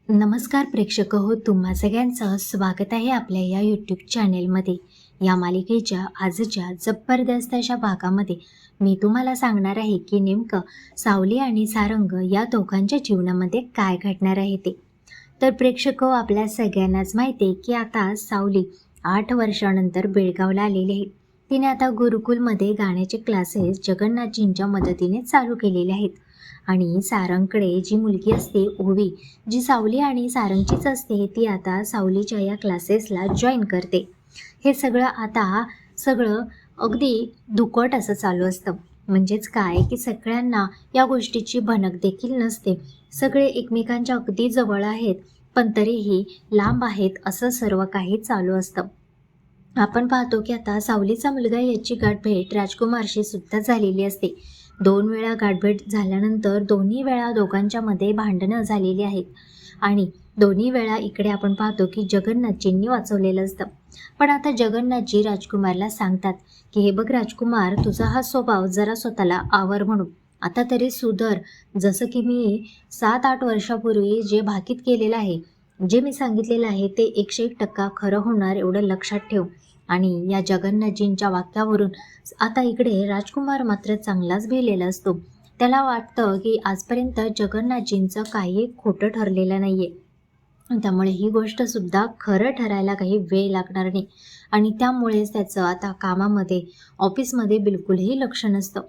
नमस्कार प्रेक्षक हो, तुम्हा सगळ्यांचं स्वागत आहे आपल्या या यूट्यूब चॅनेलमध्ये. या मालिकेच्या आजच्या जबरदस्त अशा भागामध्ये मी तुम्हाला सांगणार आहे की नेमकं सावली आणि सारंग या दोघांच्या जीवनामध्ये काय घडणार आहे ते. तर प्रेक्षक हो, आपल्या सगळ्यांनाच माहिती आहे की आता सावली 8 वर्षानंतर बेळगावला आलेली आहे. तिने आता गुरुकुलमध्ये गाण्याचे क्लासेस जगन्नाथजींच्या मदतीने चालू केलेले आहेत. आणि सारंगकडे जी मुलगी असते ओवी, जी सावली आणि सारंगचीच असते, ती आता सावलीच्या या क्लासेसला जॉईन करते. हे सगळं अगदी धुकट असं चालू असतं. म्हणजेच काय की सगळ्यांना या गोष्टीची भनक देखील नसते. सगळे एकमेकांच्या अगदी जवळ आहेत, पण तरीही लांब आहेत असं सर्व काही चालू असतं. आपण पाहतो की आता सावलीचा मुलगा याची गाठभेट राजकुमारशी सुद्धा झालेली असते. 2 वेळा गाठभेट झाल्यानंतर दोन्ही वेळा दोघांच्या मध्ये भांडणं झालेली आहेत आणि दोन्ही वेळा इकडे आपण पाहतो की जगन्नाथजींनी वाचवलेलं असतं. पण आता जगन्नाथजी राजकुमारला सांगतात की हे बघ राजकुमार, तुझा हा स्वभाव जरा स्वतःला आवर म्हणून आता तरी सुधर. जसं की मी 7-8 वर्षापूर्वी जे भाकीत केलेलं आहे, जे मी सांगितलेलं आहे ते 101% खरं होणार एवढं लक्षात ठेव. आणि या जगन्नाथजींच्या वाक्यावरून आता इकडे राजकुमार मात्र चांगलाच भिलेला असतो. त्याला वाटतं की आजपर्यंत जगन्नाथजींचं काही खोटं ठरलेलं नाहीये, त्यामुळे ही गोष्टसुद्धा खरं ठरायला काही वेळ लागणार नाही. आणि त्यामुळेच त्याचं आता कामामध्ये, ऑफिसमध्ये बिलकुलही लक्ष नसतं.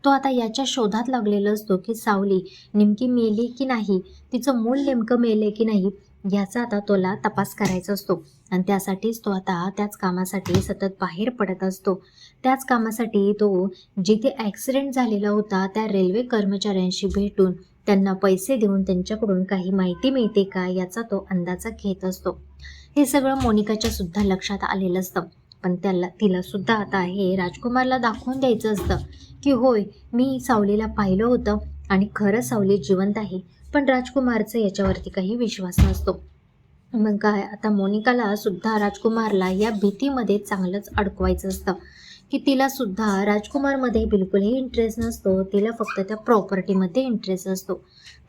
तो आता याच्या शोधात लागलेला असतो की सावली नेमकी मेली की नाही, तिचं मूल नेमकं मेले की नाही, याचा आता तोला तपास करायचा असतो. आणि त्यासाठीच तो आता त्याच कामासाठी सतत बाहेर पडत असतो. त्याच कामासाठी तो जिथे ॲक्सिडेंट झालेला होता त्या रेल्वे कर्मचाऱ्यांशी भेटून त्यांना पैसे देऊन त्यांच्याकडून काही माहिती मिळते का याचा तो अंदाजा घेत असतो. हे सगळं मोनिकाच्या सुद्धा लक्षात आलेलं असतं. पण तिला सुद्धा आता हे राजकुमारला दाखवून द्यायचं असतं की होय, मी सावलीला पाहिलं होतं आणि खरं सावली जिवंत आहे. पण राजकुमारचं याच्यावरती काही विश्वास नसतो. मग काय, आता मोनिकाला सुद्धा राजकुमारला या भीतीमध्ये चांगलंच अडकवायचं असतं की तिला सुद्धा राजकुमारमध्ये बिलकुलही इंटरेस्ट नसतो. तिला फक्त त्या प्रॉपर्टीमध्ये इंटरेस्ट असतो.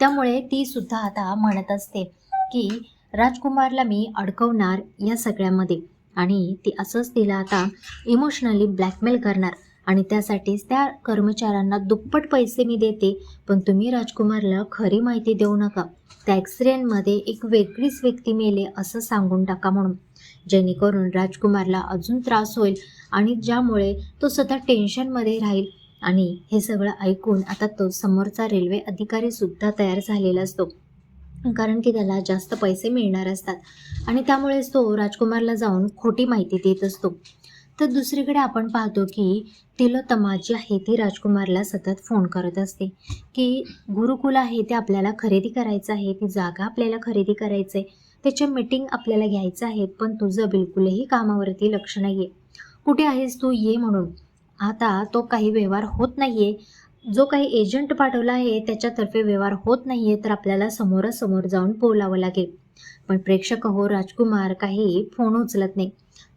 त्यामुळे ती सुद्धा आता म्हणत असते की राजकुमारला मी अडकवणार या सगळ्यामध्ये आणि ती असंच तिला आता इमोशनली ब्लॅकमेल करणार. आणि त्यासाठीच त्या कर्मचाऱ्यांना दुप्पट पैसे मी देते, पण तुम्ही राजकुमारला खरी माहिती देऊ नका. त्या ॲक्सिडेंटमध्ये एक वेगळीच व्यक्ती मेले असं सांगून टाका म्हणून, जेणेकरून राजकुमारला अजून त्रास होईल आणि ज्यामुळे तो सतत टेन्शनमध्ये राहील. आणि हे सगळं ऐकून आता तो समोरचा रेल्वे अधिकारीसुद्धा तयार झालेला असतो, कारण की त्याला जास्त पैसे मिळणार असतात आणि त्यामुळेच तो राजकुमारला जाऊन खोटी माहिती देत असतो. तर दुसरीकडे आपण पाहतो की तिलोत्तमा जी आहे ती राजकुमारला सतत फोन करत असते की गुरुकुल आहे ते आपल्याला खरेदी करायचं आहे, ती जागा आपल्याला खरेदी करायचं आहे, त्याच्या मीटिंग आपल्याला घ्यायचं आहेत, पण तुझं बिलकुलही कामावरती लक्ष नाही आहे. कुठे आहेस तू, ये म्हणून. आता तो काही व्यवहार होत नाही आहे, जो काही एजंट पाठवला आहे त्याच्यातर्फे व्यवहार होत नाही आहे, तर आपल्याला समोरासमोर जाऊन बोलावं लागेल. पण प्रेक्षक हो, राजकुमार काही फोन उचलत नाही.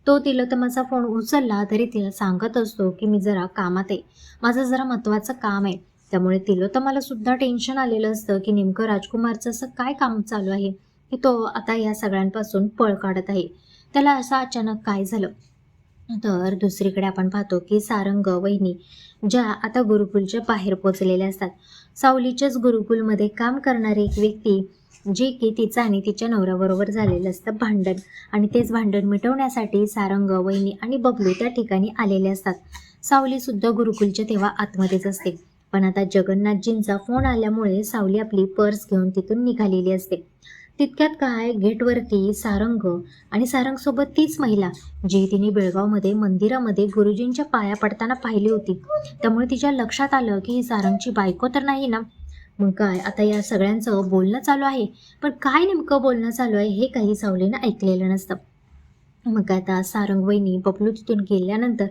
तो तिलोत्तमाचा फोन उचलला तरी तिला सांगत असतो की मी जरा कामात आहे, माझं जरा महत्त्वाचं काम आहे. त्यामुळे तिलोत्तमाला सुद्धा टेन्शन आलेलं असतं की नेमकं राजकुमारचं असं काय काम चालू आहे की तो आता या सगळ्यांपासून पळ काढत आहे. त्याला असं अचानक काय झालं. तर दुसरीकडे आपण पाहतो की सारंग वहिनी ज्या आता गुरुकुलच्या बाहेर पोचलेल्या असतात. सावलीच्याच गुरुकुलमध्ये काम करणारी एक व्यक्ती, जे की तिचं आणि तिच्या नवऱ्याबरोबर झालेलं असतं भांडण, आणि तेच भांडण मिटवण्यासाठी सारंग वहिनी आणि बबलू त्या ठिकाणी आलेले असतात. सावलीसुद्धा गुरुकुलच्या तेव्हा आतमध्येच असते. पण आता जगन्नाथजींचा फोन आल्यामुळे सावली आपली पर्स घेऊन तिथून निघालेली असते. तितक्यात काय, गेटवरती सारंग आणि सारंगसोबत तीच महिला जी तिने बेळगावमध्ये मंदिरामध्ये गुरुजींच्या पाया पडताना पाहिली होती. त्यामुळे तिच्या लक्षात आलं की ही सारंगची बायको तर नाही ना. मग काय, आता या सगळ्यांचं बोलणं चालू आहे, पण काय नेमकं बोलणं चालू आहे हे काही सावलीनं ऐकलेलं नसतं. मग आता सारंग वहिनी बबलू तिथून गेल्यानंतर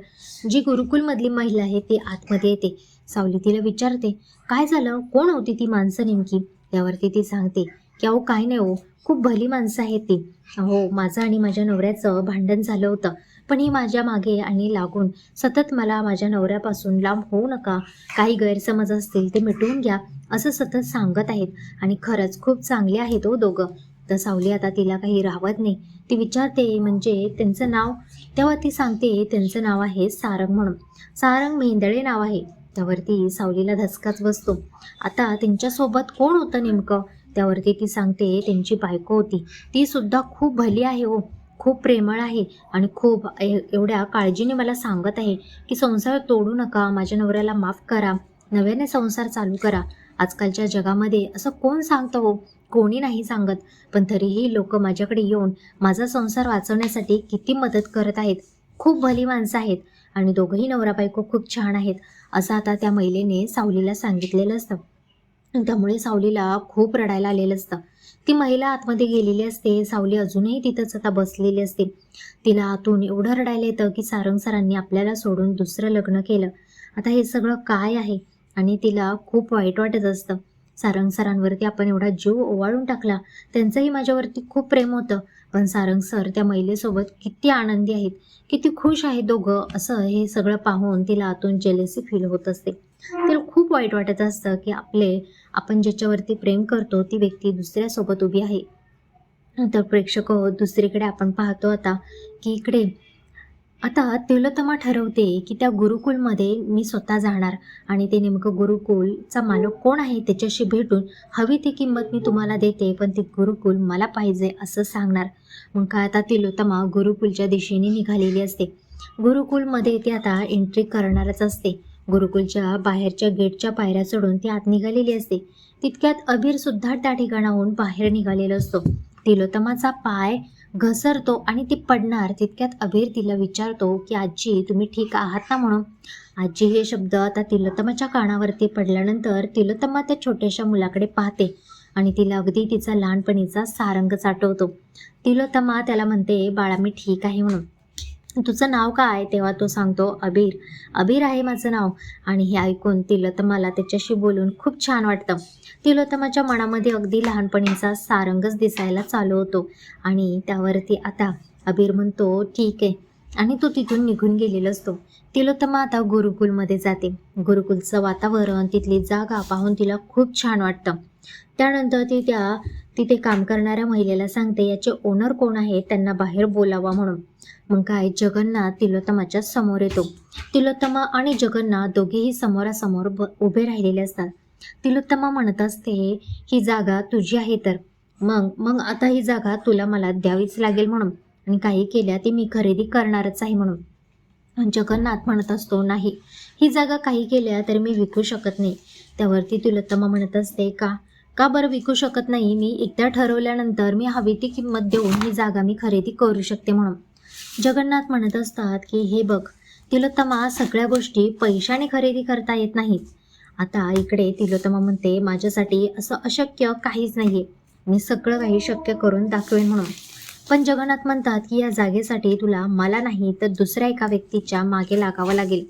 जी गुरुकुलमधली महिला आहे ती आतमध्ये येते. सावली तिला विचारते, काय झालं, कोण होती ती माणसं नेमकी. त्यावरती ती सांगते की अहो काय नाही हो, खूप भली माणसं आहेत ती. अहो, माझं आणि माझ्या नवऱ्याचं भांडण झालं होतं, पण ही माझ्या मागे आणि लागून सतत मला माझ्या नवऱ्यापासून लांब होऊ नका, काही गैरसमज असतील ते मिटवून घ्या, असं सतत सांगत आहेत. आणि खरंच खूप चांगले आहेत हो दोघं. तर सावली आता तिला काही राहत नाही. ती विचारते म्हणजे त्यांचं नाव. तेव्हा ती सांगते त्यांचं नाव आहे सारंग म्हणून. सारंग मेंदळे नाव आहे. त्यावरती सावलीला धसकाच बसतो. आता त्यांच्यासोबत कोण होतं नेमकं? त्यावरती ती सांगते त्यांची बायको होती. ती सुद्धा खूप भली आहे हो, खूप प्रेमळ आहे आणि खूप एवढ्या काळजीने मला सांगत आहे की संसार तोडू नका, माझ्या नवऱ्याला माफ करा, नव्याने संसार चालू करा. आजकालच्या जगामध्ये असं कोण सांगतं हो? कोणी नाही सांगत. पण तरीही लोक माझ्याकडे येऊन माझा संसार वाचवण्यासाठी किती मदत करत आहेत. खूप भली माणसं आहेत आणि दोघंही नवरा बायको खूप छान आहेत, असं आता त्या महिलेने सावलीला सांगितलेलं असतं. त्यामुळे सावलीला खूप रडायला आलेलं असतं. ती महिला आतमध्ये गेलेली असते. सावली अजूनही तिथंच आता बसलेली असते. तिला आतून एवढं रडायला येतं की सारंग सरांनी आपल्याला सोडून दुसरं लग्न केलं. आता हे सगळं काय आहे? आणि तिला खूप वाईट वाटत असतं. सारंग सरांवरती आपण एवढा जीव ओवाळून टाकला. त्यांचंही माझ्यावरती खूप प्रेम होतं. पण सारंग सर त्या महिलेसोबत किती आनंदी आहेत, किती खुश आहेत दोघं, असं हे सगळं पाहून तिला आतून जेलसी फील होत असते. तिला खूप वाईट वाटत असतं की आपण ज्याच्यावरती प्रेम करतो ती व्यक्ती दुसऱ्यासोबत उभी आहे. तर प्रेक्षक हो, दुसरीकडे आपण पाहतो आता की इकडे आता तिलोत्तमा ठरवते की त्या गुरुकुलमध्ये मी स्वतः जाणार आणि ते नेमकं गुरुकुलचा मालक कोण आहे त्याच्याशी भेटून हवी ती किंमत मी तुम्हाला देते, पण ती गुरुकुल मला पाहिजे असं सांगणार. मग काय आता तिलोत्तमा गुरुकुलच्या दिशेने निघालेली असते. गुरुकुलमध्ये ती आता एंट्री करणारच असते. गुरुकुलच्या बाहेरच्या गेटच्या पायऱ्या चढून ती आत निघालेली असते. तितक्यात अबीर सुद्धा त्या ठिकाणाहून बाहेर निघालेला असतो. तिलोत्तमाचा पाय घसरतो आणि ती पडणार. तितक्यात अबीर तिला विचारतो की आजी तुम्ही ठीक आहात ना म्हणून. आजी हे शब्द आता तिलोत्तमाच्या कानावरती पडल्यानंतर तिलोत्तमा त्या छोट्याशा मुलाकडे पाहते आणि तिला अगदी तिचा लहानपणीचा सारंगच आठवतो. तिलोत्तमा त्याला म्हणते बाळा मी ठीक आहे म्हणून. तुझं नाव काय? तेव्हा तो सांगतो अबीर. अबीर आहे माझं नाव. आणि हे ऐकून तिलोत्तमाला त्याच्याशी बोलून खूप छान वाटतं. तिलोत्तमाच्या मनामध्ये अगदी लहानपणीचा सारंगच दिसायला चालू होतो आणि त्यावरती आता अबीर म्हणतो ठीक आहे आणि तो तिथून निघून गेलेला असतो. तिलोत्तमा आता गुरुकुलमध्ये जाते. गुरुकुलचं वातावरण, तिथली जागा पाहून तिला खूप छान वाटतं. त्यानंतर ती तिथे काम करणाऱ्या महिलेला सांगते याचे ओनर कोण आहे त्यांना बाहेर बोलावा म्हणून. मग काय जगन्नाथ तिलोत्तमाच्या समोर येतो. तिलोत्तमा आणि जगन्नाथ दोघेही समोरासमोर उभे राहिलेले असतात. तिलोत्तमा म्हणत असते ही जागा तुझी आहे तर मग मग आता ही जागा तुला मला द्यावीच लागेल म्हणून, आणि काही केल्या ती मी खरेदी करणारच आहे म्हणून. जगन्नाथ म्हणत असतो नाही, ही जागा काही केल्या तर मी विकू शकत नाही. त्यावरती तिलोत्तमा म्हणत असते का का बरं विकू शकत नाही? मी एकदा ठरवल्यानंतर मी हवी ती किंमत देऊन ही जागा मी खरेदी करू शकते म्हणून. जगन्नाथ म्हणत असतात की हे बघ तिलोत्तमा, सगळ्या गोष्टी पैशाने खरेदी करता येत नाहीत. आता इकडे तिलोत्तमा म्हणते माझ्यासाठी असं अशक्य काहीच नाहीये, मी सगळं काही शक्य करून दाखवेन म्हणून. पण जगन्नाथ म्हणतात की या जागेसाठी तुला मला नाही तर दुसऱ्या एका व्यक्तीच्या मागे लागावं लागेल,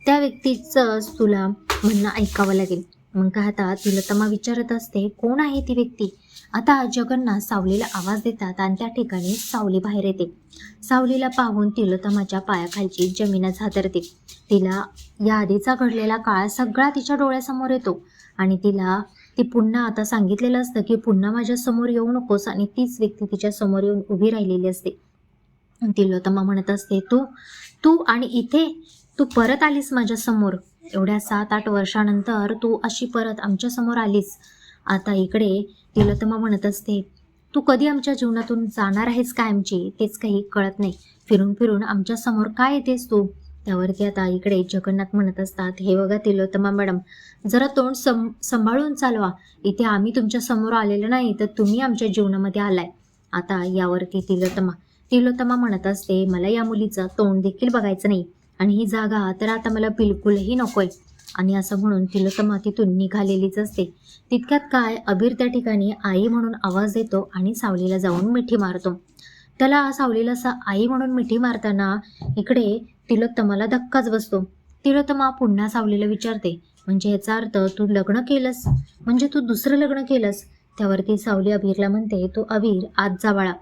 त्या व्यक्तीचंच तुला म्हणणं ऐकावं लागेल. मग काय आता तिलोत्तमा विचारत असते कोण आहे ती व्यक्ती. आता जगन्नाथ सावलीला आवाज देतात आणि त्या ठिकाणी सावली बाहेर येते. सावलीला पाहून तिलोत्तमाच्या पायाखालची जमीनच हादरते. तिला या आधीचा घडलेला काळ सगळा तिच्या डोळ्यासमोर येतो आणि ती पुन्हा आता सांगितलेलं असतं की पुन्हा माझ्या समोर येऊ नकोस, आणि तीच व्यक्ती तिच्या समोर येऊन उभी राहिलेली असते. तिलोत्तमा म्हणत असते तू तू आणि इथे तू परत आलीस माझ्या समोर, एवढ्या 7-8 वर्षानंतर तू अशी परत आमच्या समोर आलीस. आता इकडे तिलोत्तमा म्हणत असते तू कधी आमच्या जीवनातून जाणार आहेस कायमची तेच काही कळत नाही, फिरून फिरून आमच्या समोर काय येतेस तू. त्यावरती आता इकडे जगन्नाथ म्हणत असतात हे बघा तिलोत्तमा मॅडम, जरा तोंड सांभाळून चालवा. इथे आम्ही तुमच्या समोर आलेलो नाही तर तुम्ही आमच्या जीवनामध्ये आलाय. आता यावरती तिलोत्तमा म्हणत असते मला या मुलीचं तोंड देखील बघायचं नाही आणि ही जागा तर आता मला बिलकुलही नकोय. आणि असं म्हणून तिलोत्तमा तिथून निघालेलीच असते. तितक्यात काय अबीर त्या ठिकाणी आई म्हणून आवाज देतो आणि सावलीला जाऊन मिठी मारतो. त्याला सावलीला आई म्हणून मिठी मारताना इकडे तिलोत्तमाला धक्काच बसतो. तिलोत्तमा पुन्हा सावलीला विचारते म्हणजे याचा अर्थ तू लग्न केलंस, म्हणजे तू दुसरं लग्न केलंस. त्यावरती सावली अबीरला म्हणते तू अबीर आत जा बाळा.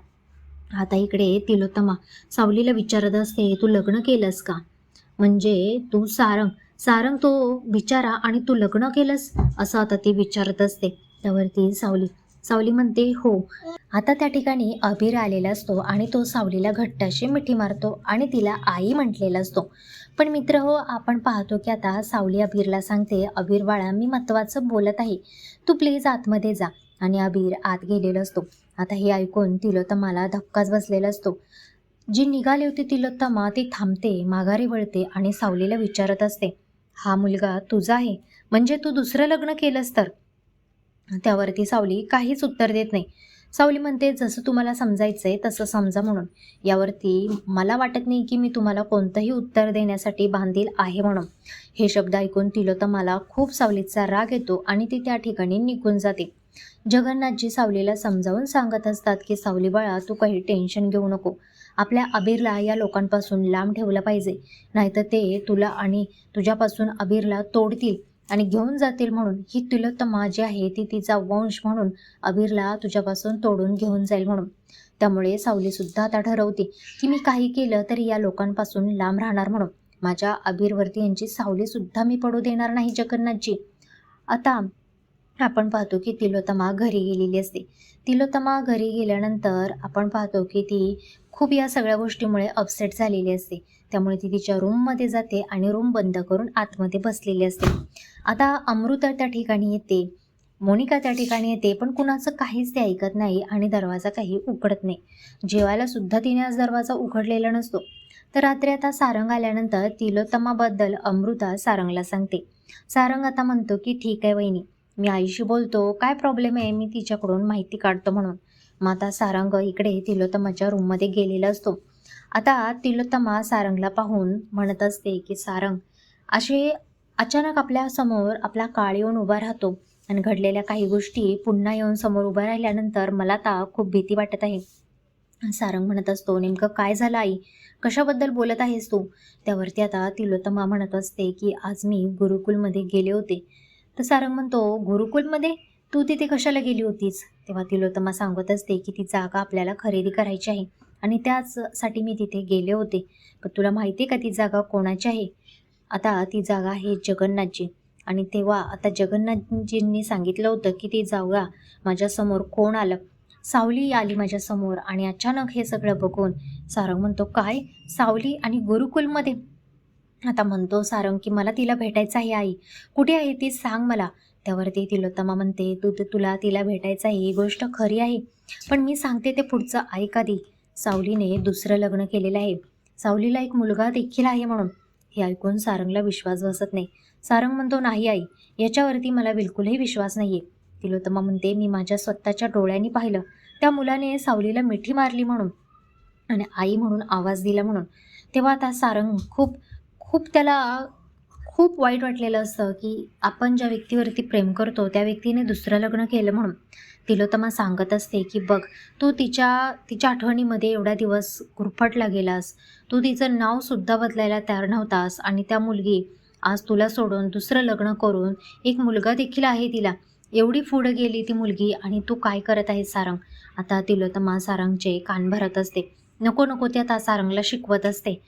आता इकडे तिलोत्तमा सावलीला विचारत असते तू लग्न केलंस का, म्हणजे तू सारंग तो बिचारा आणि तू लग्न केलंस, असं आता ती विचारत असते. त्यावरती सावली सावली म्हणते हो. आता त्या ठिकाणी अबीर आलेला असतो आणि तो सावलीला घट्ट अशी मिठी मारतो आणि तिला आई म्हटलेला असतो. पण मित्र हो, आपण पाहतो की आता सावली अबीरला सांगते, अबीर बाळा मी महत्त्वाचं बोलत आहे, तू प्लीज आतमध्ये जा. आणि अबीर आत गेलेला असतो. आता हे ऐकून तिलोत्तमाला धक्काच बसलेला असतो. जी निघाली होती तिलोत्तमा ती थांबते, माघारी वळते आणि सावलीला विचारत असते, हा मुलगा तुझा आहे म्हणजे तू दुसरं लग्न केलंस तर? त्यावरती सावली काहीच उत्तर देत नाही. सावली म्हणते, जसं तुम्हाला समजायचंय तसं समजा म्हणून. यावरती मला वाटत नाही की मी तुम्हाला कोणतंही उत्तर देण्यासाठी बांधील आहे म्हणून. हे शब्द ऐकून तिलोत्तमाला खूप सावलीचा राग येतो आणि ती त्या ठिकाणी निघून जाते. जगन्नाथजी सावलीला समजावून सांगत असतात की सावली बाळा, तू काही टेन्शन घेऊ नको. आपल्या अबीरला या लोकांपासून लांब ठेवलं पाहिजे, नाहीतर ते तुला आणि तुझ्यापासून अबीरला तोडतील आणि घेऊन जातील. म्हणून ही तिलोत्तमा जी आहे ती तिचा वंश म्हणून अबीरला तुझ्यापासून तोडून घेऊन जाईल म्हणून. त्यामुळे सावलीसुद्धा आता ठरवते की मी काही केलं तरी या लोकांपासून लांब राहणार म्हणून. माझ्या अबीरवरती यांची सावलीसुद्धा मी पडू देणार नाही जगन्नाथजी. आता आपण पाहतो की तिलोत्तमा घरी गेलेली असते. तिलोत्तमा घरी गेल्यानंतर आपण पाहतो की ती खूप या सगळ्या गोष्टीमुळे अपसेट झालेली असते. त्यामुळे ती तिच्या रूममध्ये जाते आणि रूम बंद करून आतमध्ये बसलेली असते. आता अमृता त्या ठिकाणी येते, मोनिका त्या ठिकाणी येते, पण कुणाचं काहीच ते ऐकत नाही आणि दरवाजा काही उघडत नाही. जेवायला सुद्धा तिने आज दरवाजा उघडलेला नसतो. तर रात्री आता सारंग आल्यानंतर तिलोत्तमाबद्दल अमृता सारंगला सांगते. सारंग आता म्हणतो की ठीक आहे वहिनी, मी आईशी बोलतो, काय प्रॉब्लेम आहे, मी तिच्याकडून माहिती काढतो म्हणून. मग आता सारंग इकडे तिलोत्तमाच्या रूममध्ये गेलेला असतो. आता तिलोत्तमा सारंगला पाहून म्हणत असते की सारंग, असे अचानक आपल्या समोर आपला काळ येऊन उभा राहतो आणि घडलेल्या काही गोष्टी पुन्हा येऊन समोर उभ्या राहिल्यानंतर मला आता खूप भीती वाटत आहे. सारंग म्हणत असतो, नेमकं काय झालं आई, कशाबद्दल बोलत आहेस तू? त्यावरती आता तिलोत्तमा म्हणत असते की आज मी गुरुकुलमध्ये गेले होते. तर सारंग म्हणतो, गुरुकुलमध्ये? तू तिथे कशाला गेली होतीस? तेव्हा तिलोत्तमा सांगत असते की ती जागा आपल्याला खरेदी करायची आहे आणि त्याचसाठी मी तिथे गेले होते. पण तुला माहिती आहे का ती जागा कोणाची आहे? आता ती जागा आहे जगन्नाथची. आणि तेव्हा आता जगन्नाथजींनी सांगितलं होतं की ती जागा माझ्यासमोर कोण आलं? सावली आली माझ्यासमोर आणि अचानक हे सगळं बघून सारंग म्हणतो, काय? सावली आणि गुरुकुलमध्ये? आता म्हणतो सारंग की मला तिला भेटायचं आहे आई, कुठे आहे ती सांग मला. त्यावरती तिलोत्तमा म्हणते, तुला तिला भेटायचं आहे ही गोष्ट खरी आहे, पण मी सांगते ते पुढचं ऐक आधी. सावलीने दुसरं लग्न केलेलं आहे, सावलीला एक मुलगा देखील आहे म्हणून. हे ऐकून सारंगला विश्वास बसत नाही. सारंग म्हणतो, नाही आई, याच्यावरती मला बिलकुलही विश्वास नाहीये. तिलोत्तमा म्हणते, मी माझ्या स्वतःच्या डोळ्यांनी पाहिलं, त्या मुलाने सावलीला मिठी मारली म्हणून आणि आई म्हणून आवाज दिला म्हणून. तेव्हा आता सारंग खूप खूप त्याला खूप वाईट वाटलेलं असतं की आपण ज्या व्यक्तीवरती प्रेम करतो त्या व्यक्तीने दुसरं लग्न केलं म्हणून. तिलोत्तमा सांगत असते की बघ, तू तिच्या आठवणीमध्ये एवढा दिवस गुरफटला गेलास, तू तिचं नावसुद्धा बदलायला तयार नव्हतास आणि त्या मुलगी आज तुला सोडून दुसरं लग्न करून एक मुलगा देखील आहे तिला, एवढी पुढं गेली ती मुलगी आणि तू काय करत आहेस सारंग? आता तिलोत्तमा सारंगचे कान भरत असते. नको नको ते आता सारंगला शिकवत असते